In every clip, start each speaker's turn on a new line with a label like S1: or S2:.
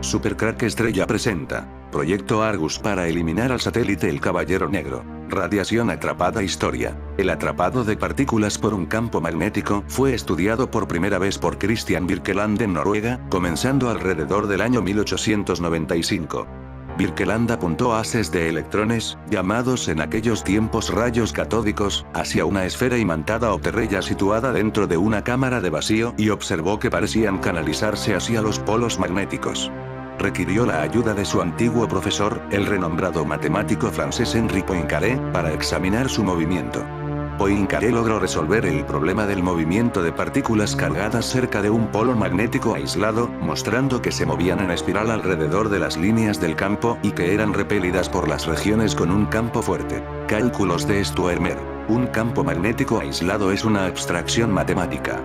S1: Supercrack Estrella presenta Proyecto Argus para eliminar al satélite El Caballero Negro. Radiación atrapada. Historia. El atrapado de partículas por un campo magnético fue estudiado por primera vez por Christian Birkeland en Noruega, comenzando alrededor del año 1895. Birkeland apuntó haces de electrones, llamados en aquellos tiempos rayos catódicos, hacia una esfera imantada o terrella situada dentro de una cámara de vacío y observó que parecían canalizarse hacia los polos magnéticos. Requirió la ayuda de su antiguo profesor, el renombrado matemático francés Henri Poincaré, para examinar su movimiento. Poincaré logró resolver el problema del movimiento de partículas cargadas cerca de un polo magnético aislado, mostrando que se movían en espiral alrededor de las líneas del campo y que eran repelidas por las regiones con un campo fuerte. Cálculos de Stoermer. Un campo magnético aislado es una abstracción matemática.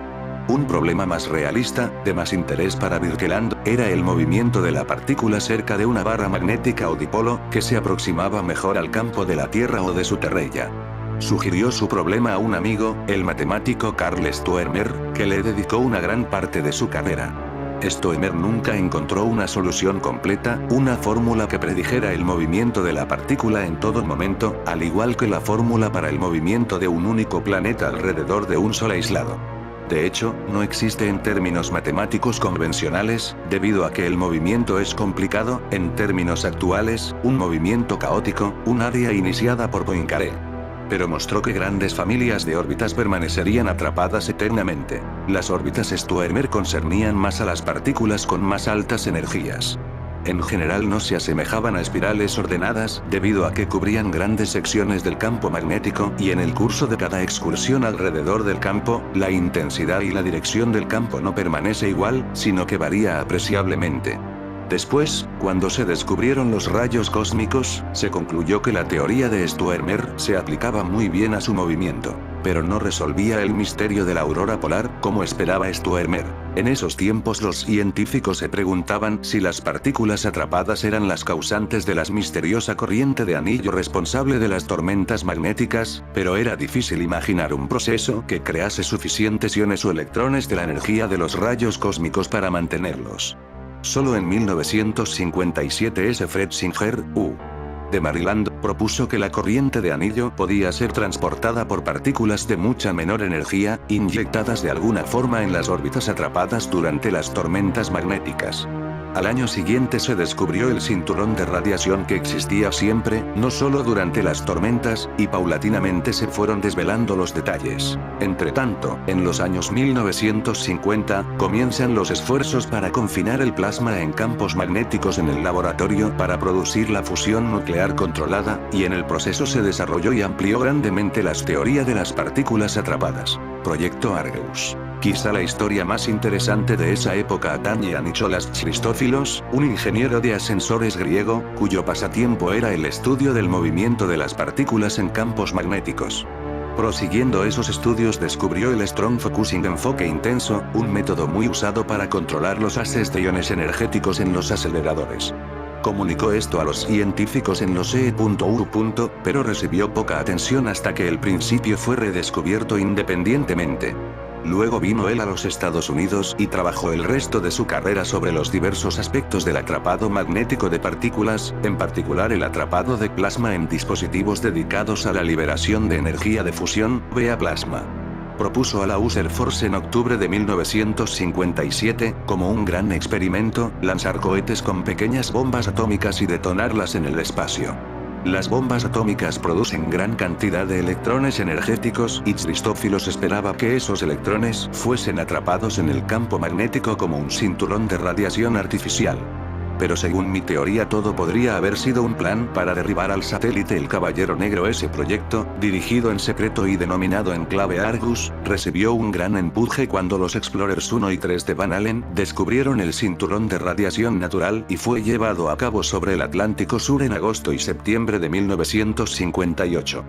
S1: Un problema más realista, de más interés para Birkeland, era el movimiento de la partícula cerca de una barra magnética o dipolo, que se aproximaba mejor al campo de la Tierra o de su terrella. Sugirió su problema a un amigo, el matemático Carl Stoermer, que le dedicó una gran parte de su carrera. Stoermer nunca encontró una solución completa, una fórmula que predijera el movimiento de la partícula en todo momento, al igual que la fórmula para el movimiento de un único planeta alrededor de un sol aislado. De hecho, no existe en términos matemáticos convencionales, debido a que el movimiento es complicado, en términos actuales, un movimiento caótico, un área iniciada por Poincaré. Pero mostró que grandes familias de órbitas permanecerían atrapadas eternamente. Las órbitas Stoermer concernían más a las partículas con más altas energías. En general no se asemejaban a espirales ordenadas, debido a que cubrían grandes secciones del campo magnético y en el curso de cada excursión alrededor del campo, la intensidad y la dirección del campo no permanece igual, sino que varía apreciablemente. Después, cuando se descubrieron los rayos cósmicos, se concluyó que la teoría de Stoermer se aplicaba muy bien a su movimiento, pero no resolvía el misterio de la aurora polar, como esperaba Stoermer. En esos tiempos los científicos se preguntaban si las partículas atrapadas eran las causantes de la misteriosa corriente de anillo responsable de las tormentas magnéticas, pero era difícil imaginar un proceso que crease suficientes iones o electrones de la energía de los rayos cósmicos para mantenerlos. Solo en 1957 S. Fred Singer, de Maryland, propuso que la corriente de anillo podía ser transportada por partículas de mucha menor energía, inyectadas de alguna forma en las órbitas atrapadas durante las tormentas magnéticas. Al año siguiente se descubrió el cinturón de radiación que existía siempre, no solo durante las tormentas, y paulatinamente se fueron desvelando los detalles. Entretanto, en los años 1950, comienzan los esfuerzos para confinar el plasma en campos magnéticos en el laboratorio para producir la fusión nuclear controlada, y en el proceso se desarrolló y amplió grandemente la teoría de las partículas atrapadas. Proyecto Argus. Quizá la historia más interesante de esa época atañe a Nicholas Christophilos, un ingeniero de ascensores griego, cuyo pasatiempo era el estudio del movimiento de las partículas en campos magnéticos. Prosiguiendo esos estudios descubrió el Strong Focusing enfoque intenso, un método muy usado para controlar los haces de iones energéticos en los aceleradores. Comunicó esto a los científicos en los E.U. pero recibió poca atención hasta que el principio fue redescubierto independientemente. Luego vino él a los Estados Unidos y trabajó el resto de su carrera sobre los diversos aspectos del atrapado magnético de partículas, en particular el atrapado de plasma en dispositivos dedicados a la liberación de energía de fusión, vía plasma. Propuso a la User Force en octubre de 1957, como un gran experimento, lanzar cohetes con pequeñas bombas atómicas y detonarlas en el espacio. Las bombas atómicas producen gran cantidad de electrones energéticos y Christophilos esperaba que esos electrones fuesen atrapados en el campo magnético como un cinturón de radiación artificial. Pero según mi teoría todo podría haber sido un plan para derribar al satélite El Caballero Negro. Ese proyecto, dirigido en secreto y denominado en clave Argus, recibió un gran empuje cuando los Explorers 1 y 3 de Van Allen descubrieron el cinturón de radiación natural y fue llevado a cabo sobre el Atlántico Sur en agosto y septiembre de 1958.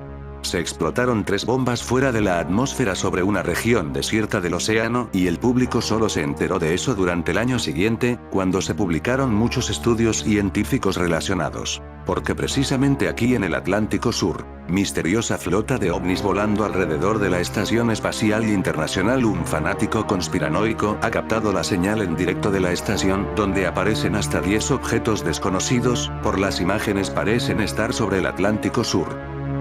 S1: se explotaron 3 bombas fuera de la atmósfera sobre una región desierta del océano, y el público solo se enteró de eso durante el año siguiente, cuando se publicaron muchos estudios científicos relacionados. Porque precisamente aquí en el Atlántico Sur, misteriosa flota de ovnis volando alrededor de la Estación Espacial Internacional, un fanático conspiranoico ha captado la señal en directo de la estación, donde aparecen hasta 10 objetos desconocidos, por las imágenes parecen estar sobre el Atlántico Sur.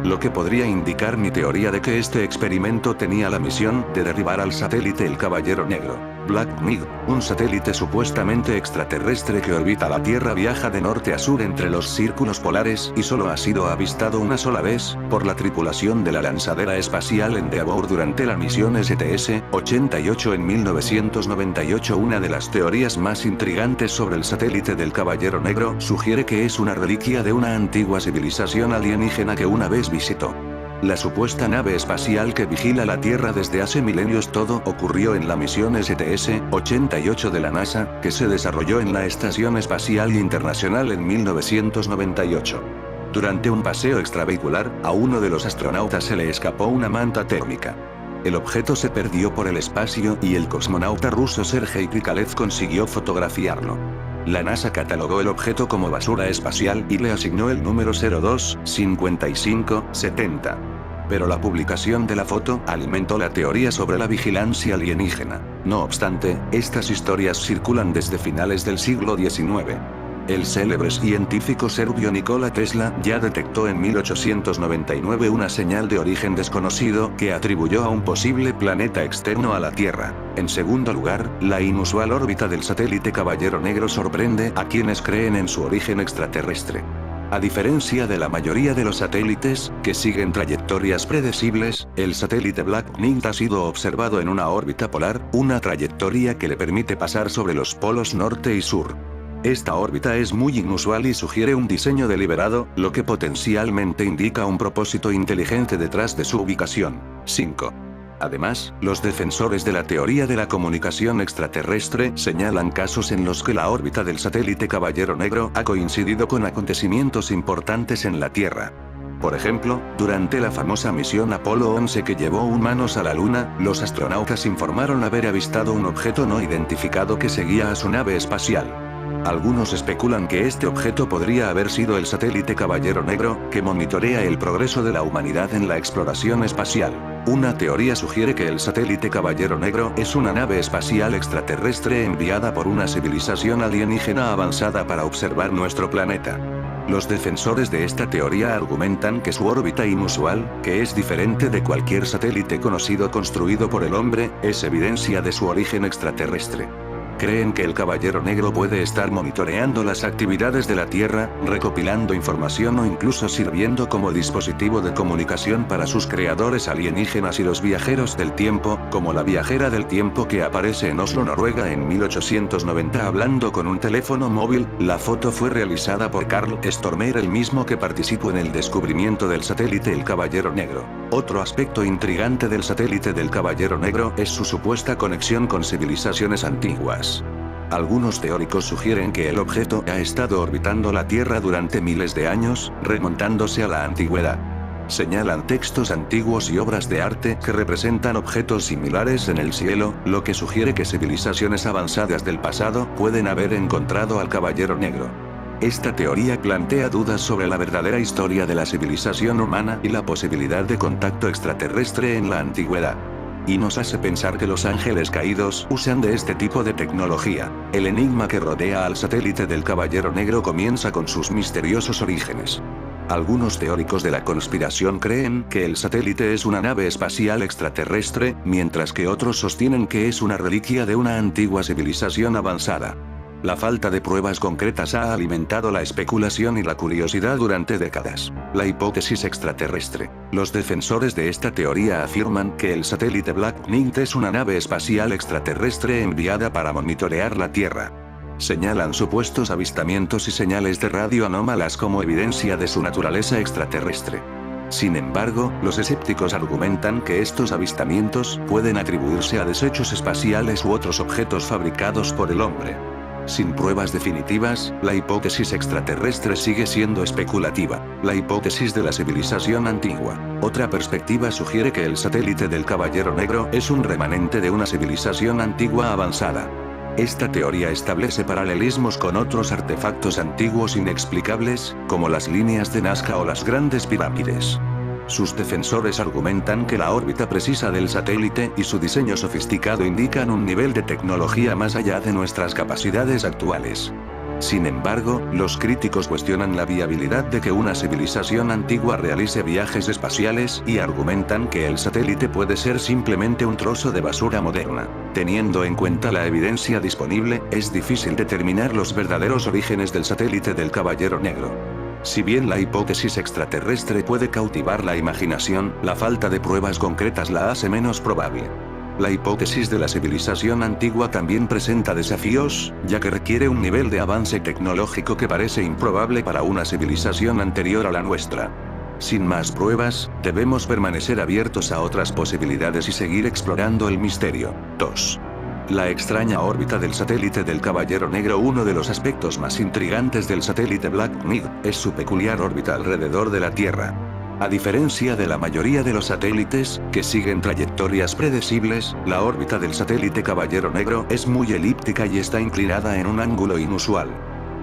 S1: Lo que podría indicar mi teoría de que este experimento tenía la misión de derribar al satélite El Caballero Negro. Black Knight, un satélite supuestamente extraterrestre que orbita la Tierra, viaja de norte a sur entre los círculos polares y solo ha sido avistado una sola vez, por la tripulación de la lanzadera espacial Endeavour durante la misión STS-88 en 1998. Una de las teorías más intrigantes sobre el satélite del Caballero Negro sugiere que es una reliquia de una antigua civilización alienígena que una vez visitó. La supuesta nave espacial que vigila la Tierra desde hace milenios. Todo ocurrió en la misión STS-88 de la NASA, que se desarrolló en la Estación Espacial Internacional en 1998. Durante un paseo extravehicular, a uno de los astronautas se le escapó una manta térmica. El objeto se perdió por el espacio y el cosmonauta ruso Sergei Krikalev consiguió fotografiarlo. La NASA catalogó el objeto como basura espacial y le asignó el número 025570. Pero la publicación de la foto alimentó la teoría sobre la vigilancia alienígena. No obstante, estas historias circulan desde finales del siglo XIX. El célebre científico serbio Nikola Tesla ya detectó en 1899 una señal de origen desconocido que atribuyó a un posible planeta externo a la Tierra. En segundo lugar, la inusual órbita del satélite Caballero Negro sorprende a quienes creen en su origen extraterrestre. A diferencia de la mayoría de los satélites, que siguen trayectorias predecibles, el satélite Black Knight ha sido observado en una órbita polar, una trayectoria que le permite pasar sobre los polos norte y sur. Esta órbita es muy inusual y sugiere un diseño deliberado, lo que potencialmente indica un propósito inteligente detrás de su ubicación. 5. Además, los defensores de la teoría de la comunicación extraterrestre señalan casos en los que la órbita del satélite Caballero Negro ha coincidido con acontecimientos importantes en la Tierra. Por ejemplo, durante la famosa misión Apolo 11 que llevó humanos a la Luna, los astronautas informaron haber avistado un objeto no identificado que seguía a su nave espacial. Algunos especulan que este objeto podría haber sido el satélite Caballero Negro, que monitorea el progreso de la humanidad en la exploración espacial. Una teoría sugiere que el satélite Caballero Negro es una nave espacial extraterrestre enviada por una civilización alienígena avanzada para observar nuestro planeta. Los defensores de esta teoría argumentan que su órbita inusual, que es diferente de cualquier satélite conocido construido por el hombre, es evidencia de su origen extraterrestre. Creen que el Caballero Negro puede estar monitoreando las actividades de la Tierra, recopilando información o incluso sirviendo como dispositivo de comunicación para sus creadores alienígenas y los viajeros del tiempo, como la viajera del tiempo que aparece en Oslo, Noruega en 1890 hablando con un teléfono móvil. La foto fue realizada por Carl Stormer, el mismo que participó en el descubrimiento del satélite El Caballero Negro. Otro aspecto intrigante del satélite del Caballero Negro es su supuesta conexión con civilizaciones antiguas. Algunos teóricos sugieren que el objeto ha estado orbitando la Tierra durante miles de años, remontándose a la antigüedad. Señalan textos antiguos y obras de arte que representan objetos similares en el cielo, lo que sugiere que civilizaciones avanzadas del pasado pueden haber encontrado al Caballero Negro. Esta teoría plantea dudas sobre la verdadera historia de la civilización humana y la posibilidad de contacto extraterrestre en la antigüedad. Y nos hace pensar que los ángeles caídos usan de este tipo de tecnología. El enigma que rodea al satélite del Caballero Negro comienza con sus misteriosos orígenes. Algunos teóricos de la conspiración creen que el satélite es una nave espacial extraterrestre, mientras que otros sostienen que es una reliquia de una antigua civilización avanzada. La falta de pruebas concretas ha alimentado la especulación y la curiosidad durante décadas. La hipótesis extraterrestre. Los defensores de esta teoría afirman que el satélite Black Knight es una nave espacial extraterrestre enviada para monitorear la Tierra. Señalan supuestos avistamientos y señales de radio anómalas como evidencia de su naturaleza extraterrestre. Sin embargo, los escépticos argumentan que estos avistamientos pueden atribuirse a desechos espaciales u otros objetos fabricados por el hombre. Sin pruebas definitivas, la hipótesis extraterrestre sigue siendo especulativa. La hipótesis de la civilización antigua. Otra perspectiva sugiere que el satélite del Caballero Negro es un remanente de una civilización antigua avanzada. Esta teoría establece paralelismos con otros artefactos antiguos inexplicables, como las líneas de Nazca o las grandes pirámides. Sus defensores argumentan que la órbita precisa del satélite y su diseño sofisticado indican un nivel de tecnología más allá de nuestras capacidades actuales. Sin embargo, los críticos cuestionan la viabilidad de que una civilización antigua realice viajes espaciales y argumentan que el satélite puede ser simplemente un trozo de basura moderna. Teniendo en cuenta la evidencia disponible, es difícil determinar los verdaderos orígenes del satélite del Caballero Negro. Si bien la hipótesis extraterrestre puede cautivar la imaginación, la falta de pruebas concretas la hace menos probable. La hipótesis de la civilización antigua también presenta desafíos, ya que requiere un nivel de avance tecnológico que parece improbable para una civilización anterior a la nuestra. Sin más pruebas, debemos permanecer abiertos a otras posibilidades y seguir explorando el misterio. 2. La extraña órbita del satélite del Caballero Negro. Uno de los aspectos más intrigantes del satélite Black Knight es su peculiar órbita alrededor de la Tierra. A diferencia de la mayoría de los satélites, que siguen trayectorias predecibles, la órbita del satélite Caballero Negro es muy elíptica y está inclinada en un ángulo inusual.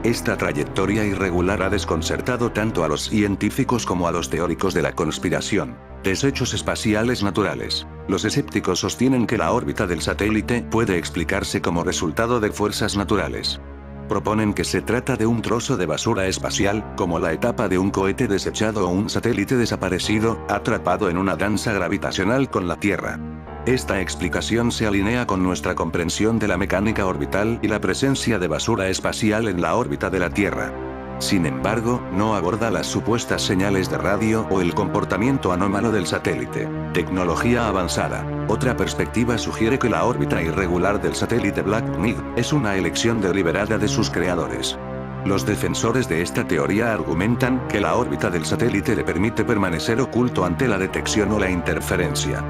S1: Esta trayectoria irregular ha desconcertado tanto a los científicos como a los teóricos de la conspiración. Desechos espaciales naturales. Los escépticos sostienen que la órbita del satélite puede explicarse como resultado de fuerzas naturales. Proponen que se trata de un trozo de basura espacial, como la etapa de un cohete desechado o un satélite desaparecido, atrapado en una danza gravitacional con la Tierra. Esta explicación se alinea con nuestra comprensión de la mecánica orbital y la presencia de basura espacial en la órbita de la Tierra. Sin embargo, no aborda las supuestas señales de radio o el comportamiento anómalo del satélite. Tecnología avanzada. Otra perspectiva sugiere que la órbita irregular del satélite Black Knight es una elección deliberada de sus creadores. Los defensores de esta teoría argumentan que la órbita del satélite le permite permanecer oculto ante la detección o la interferencia.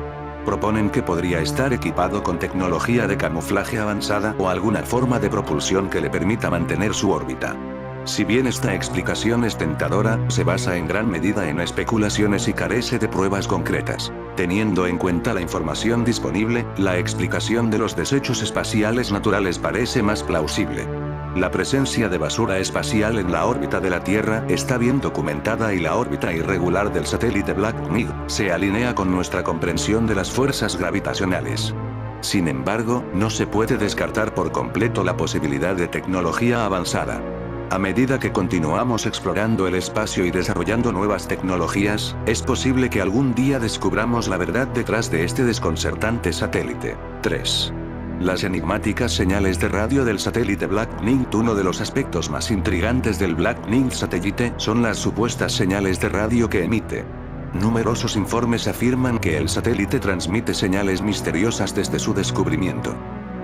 S1: Proponen que podría estar equipado con tecnología de camuflaje avanzada o alguna forma de propulsión que le permita mantener su órbita. Si bien esta explicación es tentadora, se basa en gran medida en especulaciones y carece de pruebas concretas. Teniendo en cuenta la información disponible, la explicación de los desechos espaciales naturales parece más plausible. La presencia de basura espacial en la órbita de la Tierra está bien documentada y la órbita irregular del satélite Black Knight se alinea con nuestra comprensión de las fuerzas gravitacionales. Sin embargo, no se puede descartar por completo la posibilidad de tecnología avanzada. A medida que continuamos explorando el espacio y desarrollando nuevas tecnologías, es posible que algún día descubramos la verdad detrás de este desconcertante satélite. 3. Las enigmáticas señales de radio del satélite Black Knight. Uno de los aspectos más intrigantes del Black Knight satélite son las supuestas señales de radio que emite. Numerosos informes afirman que el satélite transmite señales misteriosas desde su descubrimiento.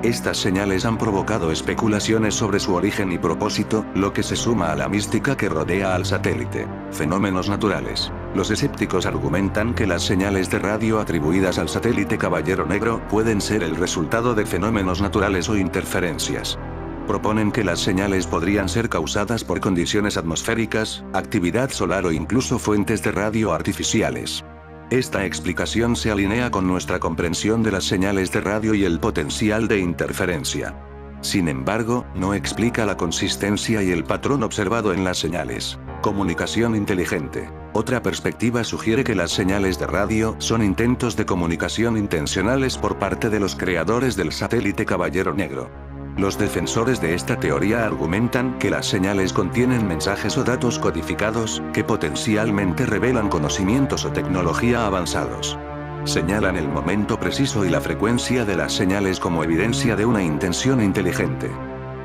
S1: Estas señales han provocado especulaciones sobre su origen y propósito, lo que se suma a la mística que rodea al satélite. Fenómenos naturales. Los escépticos argumentan que las señales de radio atribuidas al satélite Caballero Negro pueden ser el resultado de fenómenos naturales o interferencias. Proponen que las señales podrían ser causadas por condiciones atmosféricas, actividad solar o incluso fuentes de radio artificiales. Esta explicación se alinea con nuestra comprensión de las señales de radio y el potencial de interferencia. Sin embargo, no explica la consistencia y el patrón observado en las señales. Comunicación inteligente. Otra perspectiva sugiere que las señales de radio son intentos de comunicación intencionales por parte de los creadores del satélite Caballero Negro. Los defensores de esta teoría argumentan que las señales contienen mensajes o datos codificados, que potencialmente revelan conocimientos o tecnología avanzados. Señalan el momento preciso y la frecuencia de las señales como evidencia de una intención inteligente.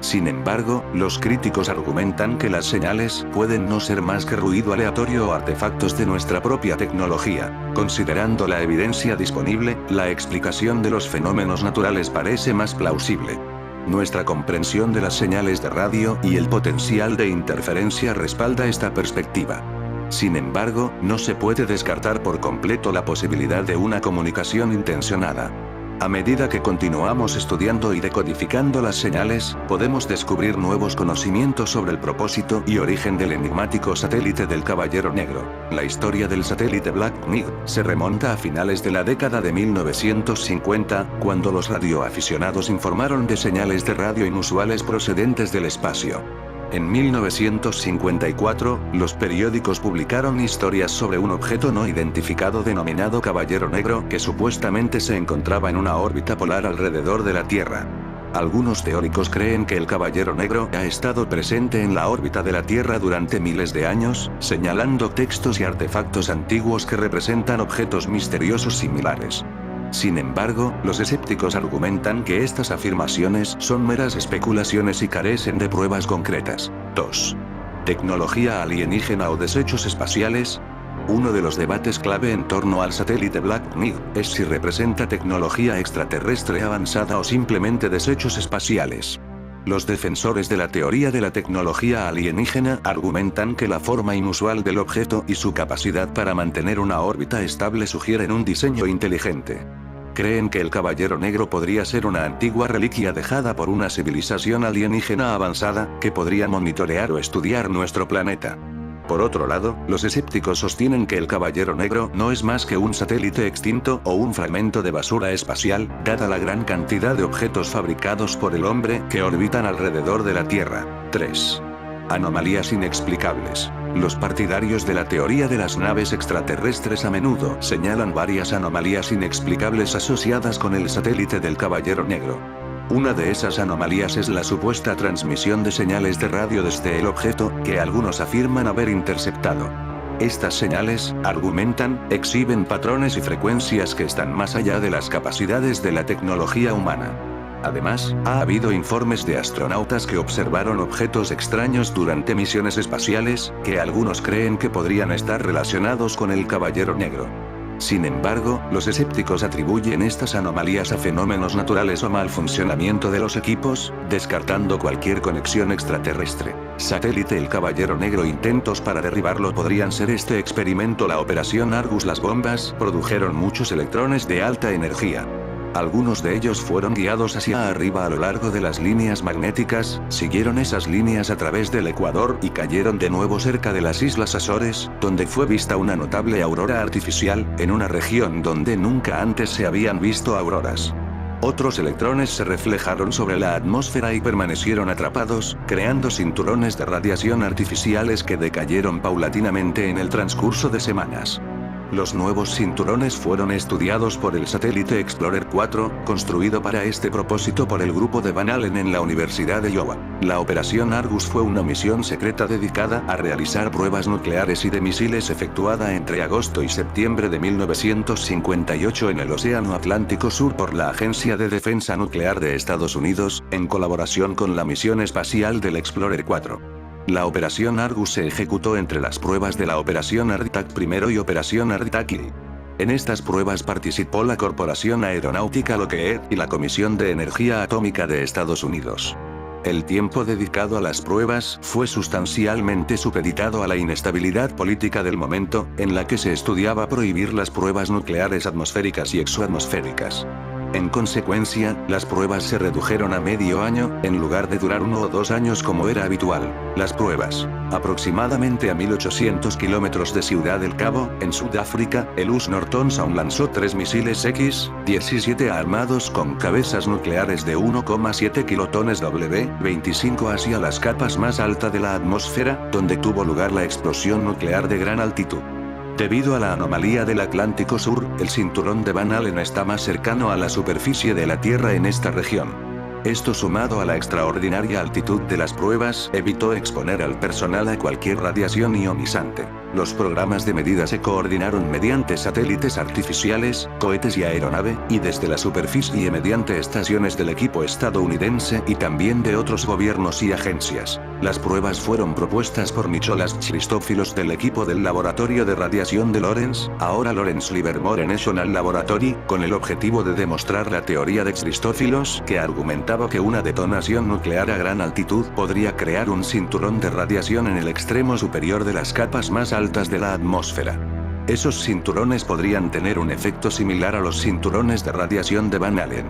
S1: Sin embargo, los críticos argumentan que las señales pueden no ser más que ruido aleatorio o artefactos de nuestra propia tecnología. Considerando la evidencia disponible, la explicación de los fenómenos naturales parece más plausible. Nuestra comprensión de las señales de radio y el potencial de interferencia respalda esta perspectiva. Sin embargo, no se puede descartar por completo la posibilidad de una comunicación intencionada. A medida que continuamos estudiando y decodificando las señales, podemos descubrir nuevos conocimientos sobre el propósito y origen del enigmático satélite del Caballero Negro. La historia del satélite Black Knight se remonta a finales de la década de 1950, cuando los radioaficionados informaron de señales de radio inusuales procedentes del espacio. En 1954, los periódicos publicaron historias sobre un objeto no identificado denominado Caballero Negro que supuestamente se encontraba en una órbita polar alrededor de la Tierra. Algunos teóricos creen que el Caballero Negro ha estado presente en la órbita de la Tierra durante miles de años, señalando textos y artefactos antiguos que representan objetos misteriosos similares. Sin embargo, los escépticos argumentan que estas afirmaciones son meras especulaciones y carecen de pruebas concretas. 2. ¿Tecnología alienígena o desechos espaciales? Uno de los debates clave en torno al satélite Black Knight es si representa tecnología extraterrestre avanzada o simplemente desechos espaciales. Los defensores de la teoría de la tecnología alienígena argumentan que la forma inusual del objeto y su capacidad para mantener una órbita estable sugieren un diseño inteligente. Creen que el Caballero Negro podría ser una antigua reliquia dejada por una civilización alienígena avanzada, que podría monitorear o estudiar nuestro planeta. Por otro lado, los escépticos sostienen que el Caballero Negro no es más que un satélite extinto o un fragmento de basura espacial, dada la gran cantidad de objetos fabricados por el hombre que orbitan alrededor de la Tierra. 3. Anomalías inexplicables. Los partidarios de la teoría de las naves extraterrestres a menudo señalan varias anomalías inexplicables asociadas con el satélite del Caballero Negro. Una de esas anomalías es la supuesta transmisión de señales de radio desde el objeto, que algunos afirman haber interceptado. Estas señales, argumentan, exhiben patrones y frecuencias que están más allá de las capacidades de la tecnología humana. Además, ha habido informes de astronautas que observaron objetos extraños durante misiones espaciales, que algunos creen que podrían estar relacionados con el Caballero Negro. Sin embargo, los escépticos atribuyen estas anomalías a fenómenos naturales o mal funcionamiento de los equipos, descartando cualquier conexión extraterrestre. Satélite el Caballero Negro. Intentos para derribarlo podrían ser este experimento. La Operación Argus. Las bombas produjeron muchos electrones de alta energía. Algunos de ellos fueron guiados hacia arriba a lo largo de las líneas magnéticas, siguieron esas líneas a través del Ecuador y cayeron de nuevo cerca de las Islas Azores, donde fue vista una notable aurora artificial, en una región donde nunca antes se habían visto auroras. Otros electrones se reflejaron sobre la atmósfera y permanecieron atrapados, creando cinturones de radiación artificiales que decayeron paulatinamente en el transcurso de semanas. Los nuevos cinturones fueron estudiados por el satélite Explorer 4, construido para este propósito por el grupo de Van Allen en la Universidad de Iowa. La Operación Argus fue una misión secreta dedicada a realizar pruebas nucleares y de misiles efectuada entre agosto y septiembre de 1958 en el Océano Atlántico Sur por la Agencia de Defensa Nuclear de Estados Unidos, en colaboración con la misión espacial del Explorer 4. La Operación Argus se ejecutó entre las pruebas de la Operación ARTAC I y Operación ARTAC II. En estas pruebas participó la Corporación Aeronáutica Lockheed y la Comisión de Energía Atómica de Estados Unidos. El tiempo dedicado a las pruebas fue sustancialmente supeditado a la inestabilidad política del momento, en la que se estudiaba prohibir las pruebas nucleares atmosféricas y exoatmosféricas. En consecuencia, las pruebas se redujeron a medio año, en lugar de durar 1 o 2 años como era habitual. Las pruebas. Aproximadamente a 1800 kilómetros de Ciudad del Cabo, en Sudáfrica, el US Norton Sound lanzó 3 misiles X-17 armados con cabezas nucleares de 1,7 kilotones W-25 hacia las capas más altas de la atmósfera, donde tuvo lugar la explosión nuclear de gran altitud. Debido a la anomalía del Atlántico Sur, el cinturón de Van Allen está más cercano a la superficie de la Tierra en esta región. Esto, sumado a la extraordinaria altitud de las pruebas, evitó exponer al personal a cualquier radiación ionizante. Los programas de medida se coordinaron mediante satélites artificiales, cohetes y aeronave, y desde la superficie mediante estaciones del equipo estadounidense y también de otros gobiernos y agencias. Las pruebas fueron propuestas por Nicholas Christophilos del equipo del Laboratorio de Radiación de Lawrence, ahora Lawrence Livermore National Laboratory, con el objetivo de demostrar la teoría de Christophilos, que argumentaba que una detonación nuclear a gran altitud podría crear un cinturón de radiación en el extremo superior de las capas más altas de la atmósfera. Esos cinturones podrían tener un efecto similar a los cinturones de radiación de Van Allen.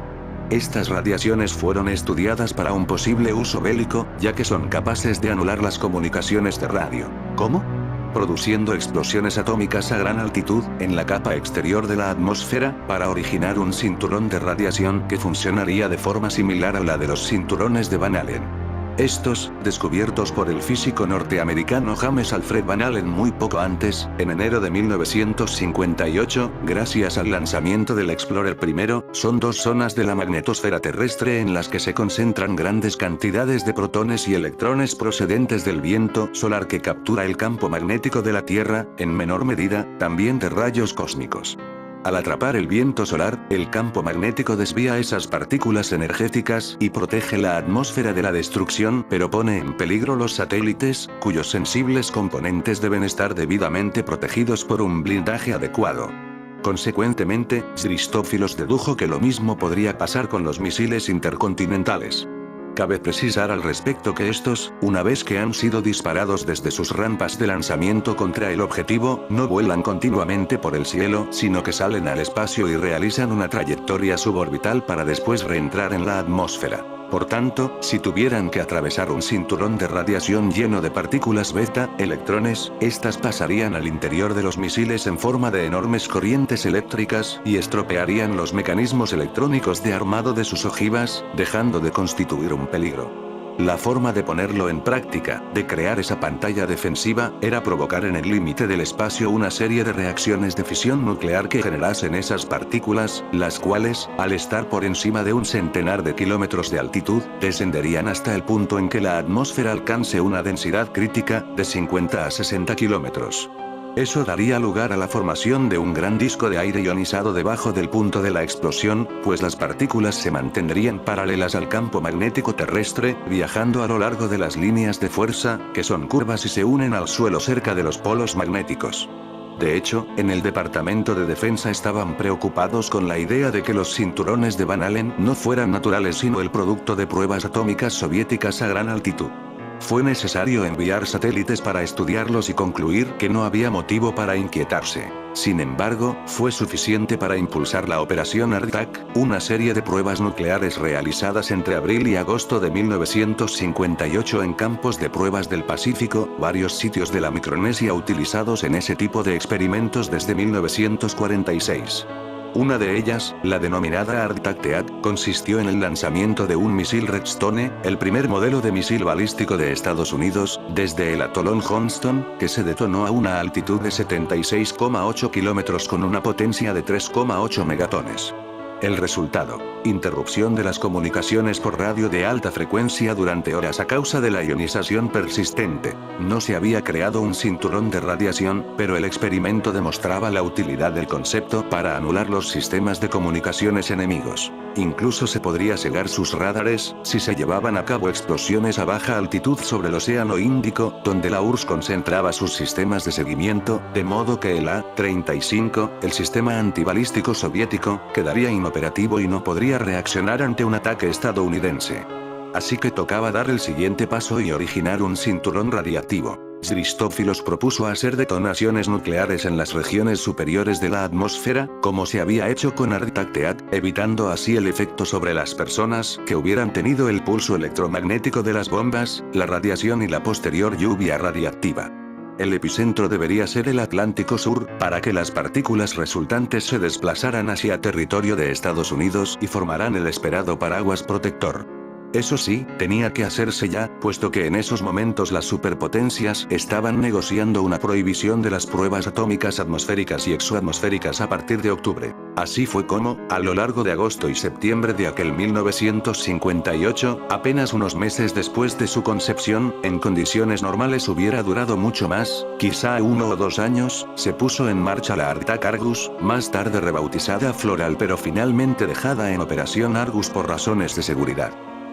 S1: Estas radiaciones fueron estudiadas para un posible uso bélico, ya que son capaces de anular las comunicaciones de radio. ¿Cómo? Produciendo explosiones atómicas a gran altitud, en la capa exterior de la atmósfera, para originar un cinturón de radiación que funcionaría de forma similar a la de los cinturones de Van Allen. Estos, descubiertos por el físico norteamericano James Alfred Van Allen muy poco antes, en enero de 1958, gracias al lanzamiento del Explorer I, son dos zonas de la magnetosfera terrestre en las que se concentran grandes cantidades de protones y electrones procedentes del viento solar que captura el campo magnético de la Tierra, en menor medida, también de rayos cósmicos. Al atrapar el viento solar, el campo magnético desvía esas partículas energéticas y protege la atmósfera de la destrucción, pero pone en peligro los satélites, cuyos sensibles componentes deben estar debidamente protegidos por un blindaje adecuado. Consecuentemente, Christófilos dedujo que lo mismo podría pasar con los misiles intercontinentales. Cabe precisar al respecto que estos, una vez que han sido disparados desde sus rampas de lanzamiento contra el objetivo, no vuelan continuamente por el cielo, sino que salen al espacio y realizan una trayectoria suborbital para después reentrar en la atmósfera. Por tanto, si tuvieran que atravesar un cinturón de radiación lleno de partículas beta, electrones, estas pasarían al interior de los misiles en forma de enormes corrientes eléctricas, y estropearían los mecanismos electrónicos de armado de sus ojivas, dejando de constituir un peligro. La forma de ponerlo en práctica, de crear esa pantalla defensiva, era provocar en el límite del espacio una serie de reacciones de fisión nuclear que generasen esas partículas, las cuales, al estar por encima de un centenar de kilómetros de altitud, descenderían hasta el punto en que la atmósfera alcance una densidad crítica, de 50 a 60 kilómetros. Eso daría lugar a la formación de un gran disco de aire ionizado debajo del punto de la explosión, pues las partículas se mantendrían paralelas al campo magnético terrestre, viajando a lo largo de las líneas de fuerza, que son curvas y se unen al suelo cerca de los polos magnéticos. De hecho, en el Departamento de Defensa estaban preocupados con la idea de que los cinturones de Van Allen no fueran naturales sino el producto de pruebas atómicas soviéticas a gran altitud. Fue necesario enviar satélites para estudiarlos y concluir que no había motivo para inquietarse. Sin embargo, fue suficiente para impulsar la Operación ARTAC, una serie de pruebas nucleares realizadas entre abril y agosto de 1958 en campos de pruebas del Pacífico, varios sitios de la Micronesia utilizados en ese tipo de experimentos desde 1946. Una de ellas, la denominada ARTAC-TEAC, consistió en el lanzamiento de un misil Redstone, el primer modelo de misil balístico de Estados Unidos, desde el atolón Johnston, que se detonó a una altitud de 76,8 kilómetros con una potencia de 3,8 megatones. El resultado: interrupción de las comunicaciones por radio de alta frecuencia durante horas a causa de la ionización persistente. No se había creado un cinturón de radiación, pero el experimento demostraba la utilidad del concepto para anular los sistemas de comunicaciones enemigos. Incluso se podría cegar sus radares, si se llevaban a cabo explosiones a baja altitud sobre el Océano Índico, donde la URSS concentraba sus sistemas de seguimiento, de modo que el A-35, el sistema antibalístico soviético, quedaría inoperativo y no podría reaccionar ante un ataque estadounidense. Así que tocaba dar el siguiente paso y originar un cinturón radiactivo. Christófilos propuso hacer detonaciones nucleares en las regiones superiores de la atmósfera, como se había hecho con ARTAC-TEAC, evitando así el efecto sobre las personas que hubieran tenido el pulso electromagnético de las bombas, la radiación y la posterior lluvia radiactiva. El epicentro debería ser el Atlántico Sur, para que las partículas resultantes se desplazaran hacia territorio de Estados Unidos y formaran el esperado paraguas protector. Eso sí, tenía que hacerse ya, puesto que en esos momentos las superpotencias estaban negociando una prohibición de las pruebas atómicas atmosféricas y exoatmosféricas a partir de octubre. Así fue como, a lo largo de agosto y septiembre de aquel 1958, apenas unos meses después de su concepción, en condiciones normales hubiera durado mucho más, quizá 1 o 2 años, se puso en marcha la ARTAC Argus, más tarde rebautizada Floral pero finalmente dejada en operación Argus por razones de seguridad.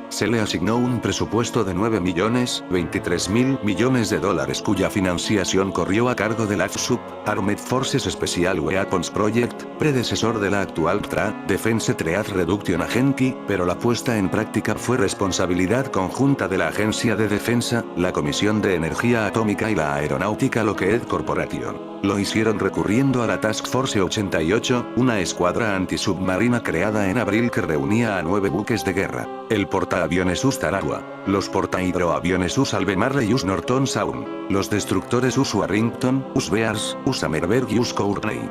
S1: Se le asignó un presupuesto de $9.023.000 millones, cuya financiación corrió a cargo del AFSUP, Armed Forces Special Weapons Project, predecesor de la actual TRA, Defense Threat Reduction Agency, pero la puesta en práctica fue responsabilidad conjunta de la Agencia de Defensa, la Comisión de Energía Atómica y la Aeronáutica Lockheed Corporation. Lo hicieron recurriendo a la Task Force 88, una escuadra antisubmarina creada en abril que reunía a 9 buques de guerra, el portaaviones US Tarawa, los portahidroaviones US Albemarle y US Norton Sound, los destructores US Warrington, US Bears, US Hammerberg y US Courtney.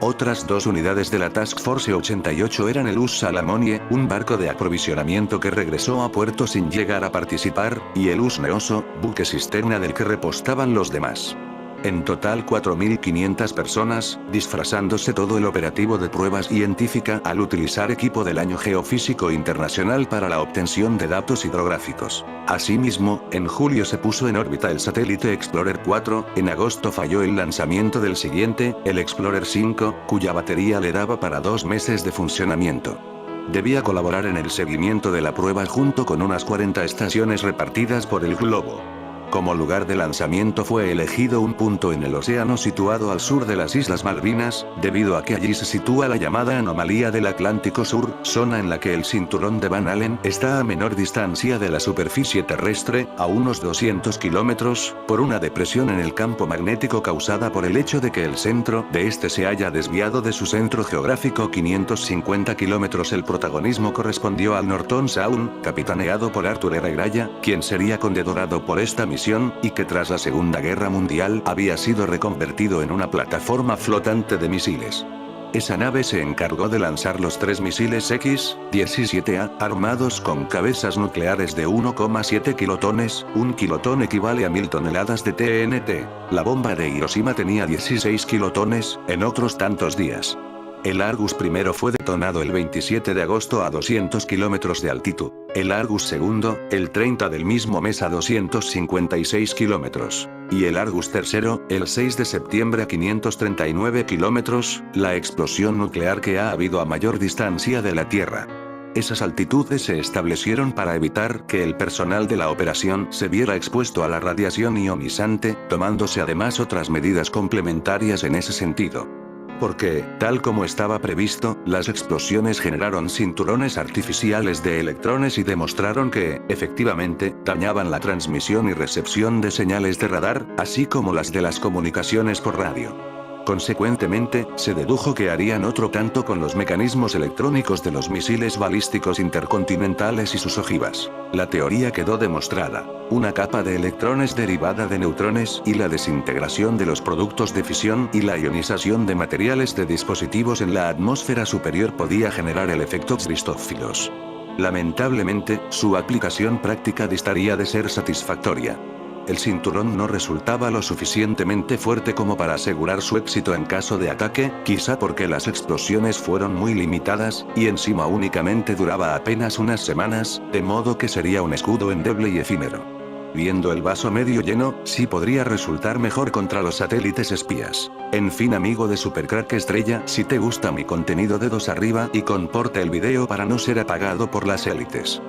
S1: Otras 2 unidades de la Task Force 88 eran el US Salamonie, un barco de aprovisionamiento que regresó a puerto sin llegar a participar, y el US Neoso, buque cisterna del que repostaban los demás. En total 4.500 personas, disfrazándose todo el operativo de prueba científica al utilizar equipo del Año Geofísico Internacional para la obtención de datos hidrográficos. Asimismo, en julio se puso en órbita el satélite Explorer 4, en agosto falló el lanzamiento del siguiente, el Explorer 5, cuya batería le daba para 2 meses de funcionamiento. Debía colaborar en el seguimiento de la prueba junto con unas 40 estaciones repartidas por el globo. Como lugar de lanzamiento fue elegido un punto en el océano situado al sur de las Islas Malvinas, debido a que allí se sitúa la llamada anomalía del Atlántico Sur, zona en la que el cinturón de Van Allen está a menor distancia de la superficie terrestre, a unos 200 kilómetros, por una depresión en el campo magnético causada por el hecho de que el centro de este se haya desviado de su centro geográfico 550 kilómetros. El protagonismo correspondió al Norton Sound, capitaneado por Arthur R. Graya, quien sería condecorado por esta misión, y que tras la Segunda Guerra Mundial había sido reconvertido en una plataforma flotante de misiles. Esa nave se encargó de lanzar los 3 misiles X-17A, armados con cabezas nucleares de 1,7 kilotones, 1 kilotón equivale a 1000 toneladas de TNT. La bomba de Hiroshima tenía 16 kilotones, en otros tantos días. El Argus primero fue detonado el 27 de agosto a 200 kilómetros de altitud. El Argus segundo, el 30 del mismo mes a 256 kilómetros. Y el Argus tercero, el 6 de septiembre a 539 kilómetros, la explosión nuclear que ha habido a mayor distancia de la Tierra. Esas altitudes se establecieron para evitar que el personal de la operación se viera expuesto a la radiación ionizante, tomándose además otras medidas complementarias en ese sentido. Porque, tal como estaba previsto, las explosiones generaron cinturones artificiales de electrones y demostraron que, efectivamente, dañaban la transmisión y recepción de señales de radar, así como las de las comunicaciones por radio. Consecuentemente, se dedujo que harían otro tanto con los mecanismos electrónicos de los misiles balísticos intercontinentales y sus ojivas. La teoría quedó demostrada. Una capa de electrones derivada de neutrones y la desintegración de los productos de fisión y la ionización de materiales de dispositivos en la atmósfera superior podía generar el efecto Christofilos. Lamentablemente, su aplicación práctica distaría de ser satisfactoria. El cinturón no resultaba lo suficientemente fuerte como para asegurar su éxito en caso de ataque, quizá porque las explosiones fueron muy limitadas, y encima únicamente duraba apenas unas semanas, de modo que sería un escudo endeble y efímero. Viendo el vaso medio lleno, sí podría resultar mejor contra los satélites espías. En fin, amigo de Supercrack Estrella, si te gusta mi contenido, dedos arriba y comporta el video para no ser apagado por las élites.